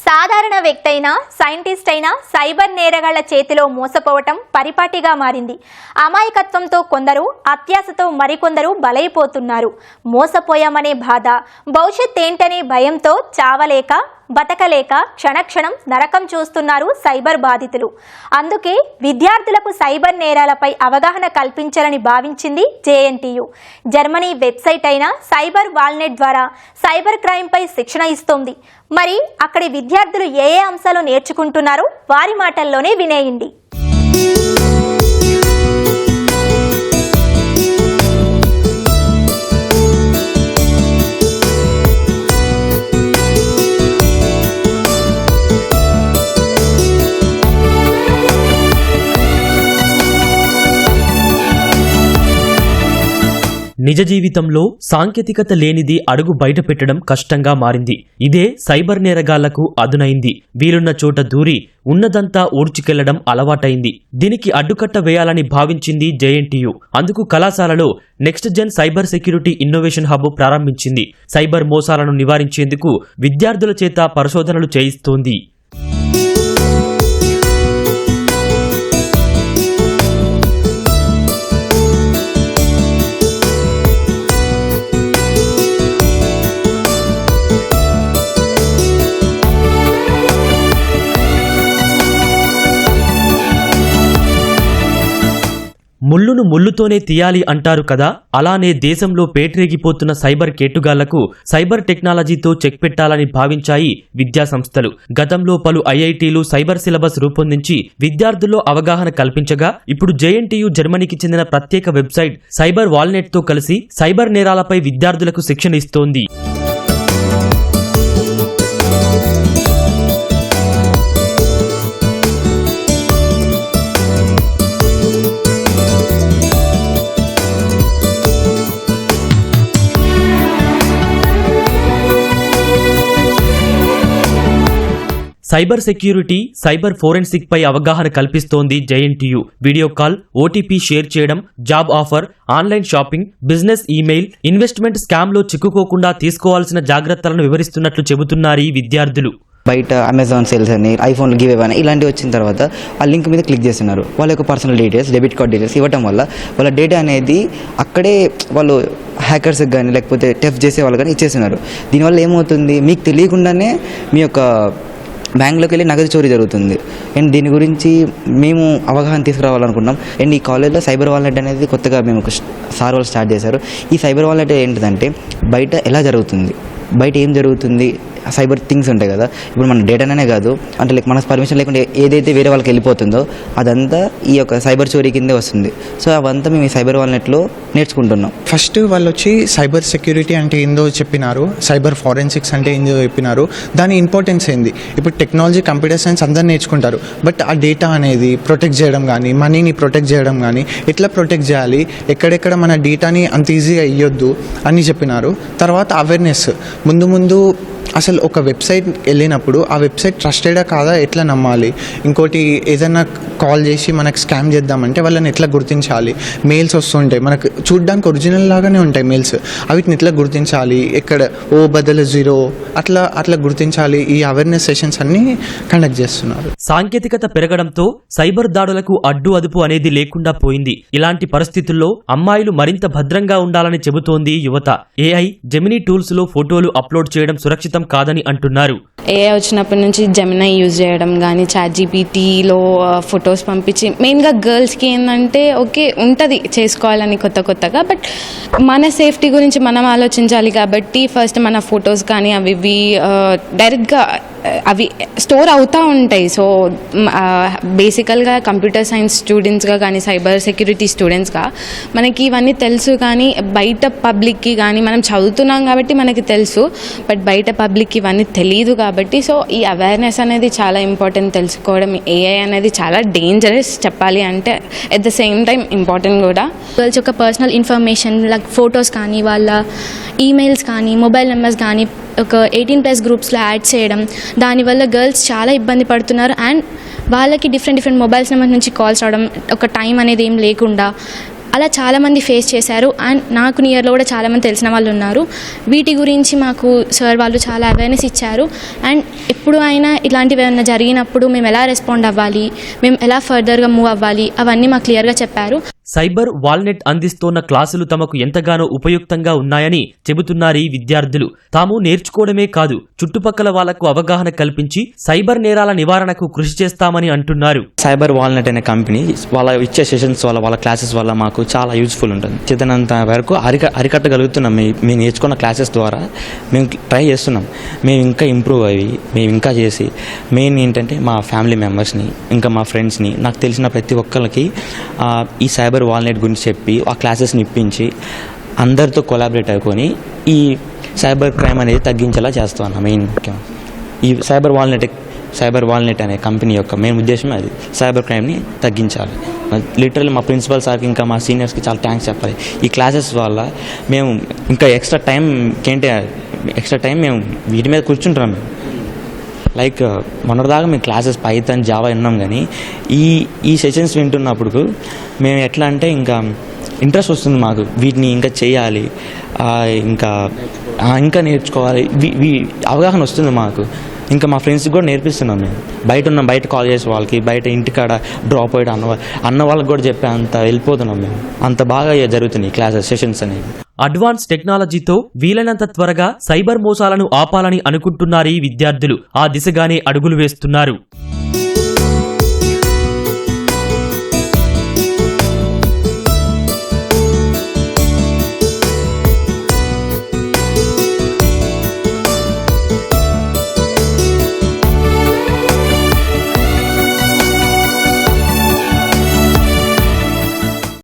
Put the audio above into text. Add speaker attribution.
Speaker 1: సాధారణ వ్యక్తి అయినా సైంటిస్ట్ అయినా సైబర్ నేరగాళ్ల చేతిలో మోసపోవటం పరిపాటిగా మారింది. అమాయకత్వంతో కొందరు, అత్యాశతో మరికొందరు బలైపోతున్నారు. మోసపోయామనే బాధ, భవిష్యత్ ఏంటనే భయంతో చావలేక బతకలేక క్షణక్షణం నరకం చూస్తున్నారు సైబర్ బాధితులు. అందుకే విద్యార్థులకు సైబర్ నేరాలపై అవగాహన కల్పించాలని భావించింది జేఎన్టీయూ. జర్మనీ వెబ్సైట్ అయిన సైబర్ వాల్నెట్ ద్వారా సైబర్ క్రైమ్పై శిక్షణ ఇస్తోంది. మరి అక్కడి విద్యార్థులు ఏ అంశాలు నేర్చుకుంటున్నారో వారి మాటల్లోనే వినేయండి.
Speaker 2: నిజ జీవితంలో సాంకేతికత లేనిది అడుగు బయట పెట్టడం కష్టంగా మారింది. ఇదే సైబర్ నేరగాళ్లకు అదునైంది. వీలున్న చోట దూరి ఉన్నదంతా ఊడ్చుకెళ్లడం అలవాటైంది. దీనికి అడ్డుకట్ట వేయాలని భావించింది జేఎన్టీయూ. అందుకు కళాశాలలో next gen cyber security innovation hub ప్రారంభించింది. సైబర్ మోసాలను నివారించేందుకు విద్యార్థుల చేత పరిశోధనలు చేయిస్తోంది. ముళ్ళును ముళ్ళుతోనే తీయాలి అంటారు కదా, అలానే దేశంలో పేటరేగిపోతున్న సైబర్ కేటుగాళ్లకు సైబర్ టెక్నాలజీతో చెక్ పెట్టాలని భావించాయి విద్యా సంస్థలు. గతంలో పలు ఐఐటీలు సైబర్ సిలబస్ రూపొందించి విద్యార్థుల్లో అవగాహన కల్పించగా, ఇప్పుడు జేఎన్టీయూ జర్మనీకి చెందిన ప్రత్యేక వెబ్సైట్ సైబర్ వాల్నెట్ తో కలిసి సైబర్ నేరాలపై విద్యార్థులకు శిక్షణ ఇస్తోంది. సైబర్ సెక్యూరిటీ, సైబర్ ఫోరెన్సిక్ పై అవగాహన కల్పిస్తోంది JNTU. Video call, OTP share చేయడం, job offer, online shopping, business email, investment scam లో చిక్కుకోకుండా తీసుకోవాల్సిన జాగ్రత్తలను వివరిస్తున్నట్లు చెబుతున్నారు ఈ విద్యార్థులు.
Speaker 3: బయట అమెజాన్ సేల్స్ అని, ఐఫోన్ గివ్ అవే అని ఇలాంటివి వచ్చిన తర్వాత ఆ లింక్ మీద క్లిక్ చేస్తున్నారు. వాళ్ళ యొక్క personal details, debit card details ఇవ్వటం వల్ల వాళ్ళ డేటా అనేది అక్కడే వాళ్ళు హ్యాకర్స్కి కానీ లేకపోతే టెఫ్ చేసే వాళ్ళు కానీ ఇచ్చేస్తున్నారు. దీనివల్ల ఏమవుతుంది, మీకు తెలియకుండానే మీ యొక్క బ్యాంక్లోకి వెళ్ళి నగదు చోరీ జరుగుతుంది. అండ్ దీని గురించి మేము అవగాహన తీసుకురావాలనుకున్నాం. అండ్ ఈ కాలేజ్లో సైబర్ వాలెట్ అనేది కొత్తగా మేము సార్ వాళ్ళు స్టార్ట్ చేశారు. ఈ సైబర్ వాలెట్ ఏంటిదంటే బయట ఎలా జరుగుతుంది, బయట ఏం జరుగుతుంది, సైబర్ థింగ్స్ ఉంటాయి కదా, ఇప్పుడు మన డేటానే కాదు అంటే లైక్ మన పర్మిషన్ లేకుండా ఏదైతే వేరే వాళ్ళకి వెళ్ళిపోతుందో అదంతా ఈ యొక్క సైబర్ చోరీ కిందే వస్తుంది. సో అవంతా మేము ఈ సైబర్ వాల్నెట్లో నేర్చుకుంటున్నాం.
Speaker 4: ఫస్ట్ వాళ్ళు వచ్చి సైబర్ సెక్యూరిటీ అంటే ఏందో చెప్పినారు, సైబర్ ఫోరెన్సిక్స్ అంటే ఏందో చెప్పినారు, దాని ఇంపార్టెన్స్ ఏంది. ఇప్పుడు టెక్నాలజీ, కంప్యూటర్ సైన్స్ అందరూ నేర్చుకుంటారు, బట్ ఆ డేటా అనేది ప్రొటెక్ట్ చేయడం కానీ, మనీని ప్రొటెక్ట్ చేయడం కానీ, ఎట్లా ప్రొటెక్ట్ చేయాలి, ఎక్కడెక్కడ మన డేటాని అంత ఈజీగా ఇవ్వద్దు అని చెప్పినారు. తర్వాత అవేర్నెస్, ముందు అసలు ఒక వెబ్సైట్ వెళ్ళినప్పుడు ఆ వెబ్సైట్ ట్రస్టెడా కాదా ఎట్లా నమ్మాలి, ఇంకోటి ఏదైనా కాల్ చేసి మనకు స్కామ్ చేద్దామంటే వాళ్ళని ఎట్లా గుర్తించాలి, మెయిల్స్ వస్తుంటాయి మనకు చూడడానికి ఒరిజినల్ లాగానే ఉంటాయి మెయిల్స్, వీటిని ఎట్లా గుర్తించాలి, ఎక్కడ ఓ బదులు జీరో అట్లా గుర్తించాలి. ఈ అవేర్నెస్ సెషన్స్ అన్ని కండక్ట్ చేస్తున్నారు.
Speaker 2: సాంకేతికత పెరగడంతో సైబర్ దాడులకు అడ్డు అదుపు అనేది లేకుండా పోయింది. ఇలాంటి పరిస్థితుల్లో అమ్మాయిలు మరింత భద్రంగా ఉండాలని చెబుతోంది యువత. ఏఐ, జెమినీ టూల్స్ లో ఫోటోలు అప్లోడ్ చేయడం సురక్షితం కాదని అంటున్నారు.
Speaker 5: ఏఐ వచ్చినప్పటి నుంచి జెమినై యూజ్ చేయడం కానీ, చాట్ జీపీటీలో ఫొటోస్ పంపించి, మెయిన్గా గర్ల్స్కి ఏంటంటే ఓకే ఉంటుంది చేసుకోవాలని కొత్తగా, బట్ మన సేఫ్టీ గురించి మనం ఆలోచించాలి కాబట్టి ఫస్ట్ మన ఫొటోస్ కానీ అవి డైరెక్ట్గా అవి స్టోర్ అవుతూ ఉంటాయి. సో బేసికల్గా కంప్యూటర్ సైన్స్ స్టూడెంట్స్గా కానీ, సైబర్ సెక్యూరిటీ స్టూడెంట్స్గా మనకి ఇవన్నీ తెలుసు, కానీ బయట పబ్లిక్కి కానీ మనం చదువుతున్నాం కాబట్టి మనకి తెలుసు, బట్ బయట పబ్లిక్కి ఇవన్నీ తెలియదు కాబట్టి సో ఈ అవేర్నెస్ అనేది చాలా ఇంపార్టెంట్ తెలుసుకోవడం. ఏఐ అనేది చాలా డేంజరస్ చెప్పాలి అంటే, at the same time important కూడా.
Speaker 6: గర్ల్స్ యొక్క పర్సనల్ ఇన్ఫర్మేషన్ లైక్ ఫొటోస్ కానీ, వాళ్ళ ఈమెయిల్స్ కానీ, మొబైల్ నెంబర్స్ కానీ ఒక 18+ గ్రూప్స్లో యాడ్ చేయడం, దానివల్ల గర్ల్స్ చాలా ఇబ్బంది పడుతున్నారు. అండ్ వాళ్ళకి డిఫరెంట్ మొబైల్స్ నెంబర్ నుంచి కాల్స్ రావడం, ఒక టైం అనేది ఏం లేకుండా అలా చాలామంది ఫేస్ చేశారు. అండ్ నాకు నియర్లో కూడా చాలామంది తెలిసిన వాళ్ళు ఉన్నారు. వీటి గురించి మాకు సార్ వాళ్ళు చాలా అవేర్నెస్ ఇచ్చారు. అండ్ ఎప్పుడు అయినా ఇలాంటివి ఏమైనా జరిగినప్పుడు మేము ఎలా రెస్పాండ్ అవ్వాలి, మేము ఎలా ఫర్దర్గా మూవ్ అవ్వాలి, అవన్నీ మాకు క్లియర్గా చెప్పారు.
Speaker 2: సైబర్ వాల్నెట్ అందిస్తోన్న క్లాసులు తమకు ఎంతగానో ఉపయుక్తంగా ఉన్నాయని చెబుతున్నారు ఈ విద్యార్థులు. తాము నేర్చుకోవడమే కాదు, చుట్టుపక్కల వాళ్లకు అవగాహన కల్పించి సైబర్ నేరాల నివారణకు కృషి చేస్తామని అంటున్నారు.
Speaker 7: సైబర్ వాల్నెట్ అనే కంపెనీ వాళ్ళ ఇచ్చే సెషన్స్ వల్ల, వాళ్ళ క్లాసెస్ వల్ల మాకు చాలా యూజ్ఫుల్ ఉంటుంది. చేతనంత వరకు అరికట్టగలుగుతున్నాం. మేము నేర్చుకున్న క్లాసెస్ ద్వారా మేము ట్రై చేస్తున్నాం. మేము ఇంకా ఇంప్రూవ్ అయ్యి మేము ఇంకా చేసి మెయిన్ ఏంటంటే మా ఫ్యామిలీ మెంబర్స్ని, ఇంకా మా ఫ్రెండ్స్ని, నాకు తెలిసిన ప్రతి ఒక్కరికి ఈ సైబర్ వాల్నెట్ గురించి చెప్పి ఆ క్లాసెస్ని ఇప్పించి అందరితో కొలాబరేట్ అయిపోయి ఈ సైబర్ క్రైమ్ అనేది తగ్గించేలా చేస్తాను. మెయిన్ ముఖ్యం ఈ సైబర్ వాల్నెట్ అనే కంపెనీ యొక్క మెయిన్ ఉద్దేశం అది, సైబర్ క్రైమ్ని తగ్గించాలి. లిటరల్లీ మా ప్రిన్సిపల్ సార్కి ఇంకా మా సీనియర్స్కి చాలా థ్యాంక్స్ చెప్పాలి. ఈ క్లాసెస్ వల్ల మేము ఇంకా ఎక్స్ట్రా టైం మేము వీటి మీద కూర్చుంటున్నాం. మేము లైక్ మొన్నటిదాకా మేము క్లాసెస్ పైథాన్ జావా విన్నాం, కానీ ఈ సెషన్స్ వింటున్నప్పుడు మేము ఎట్లా అంటే ఇంకా ఇంట్రెస్ట్ వస్తుంది మాకు, వీటిని ఇంకా చేయాలి, ఇంకా నేర్చుకోవాలి, అవగాహన వస్తుంది మాకు. ఇంకా మా ఫ్రెండ్స్కి కూడా నేర్పిస్తున్నాం. మేము బయట కాల్ చేసే వాళ్ళకి, బయట ఇంటికాడ డ్రాప్ అయ్యి అన్న వాళ్ళకి కూడా చెప్పే అంత వెళ్ళిపోతున్నాం. మేము అంత బాగా జరుగుతున్నాయి క్లాసెస్ సెషన్స్ అనేవి.
Speaker 2: అడ్వాన్స్ టెక్నాలజీతో వీలైనంత త్వరగా సైబర్ మోసాలను ఆపాలని అనుకుంటున్నారు ఈ విద్యార్థులు. ఆ దిశగానే అడుగులు వేస్తున్నారు.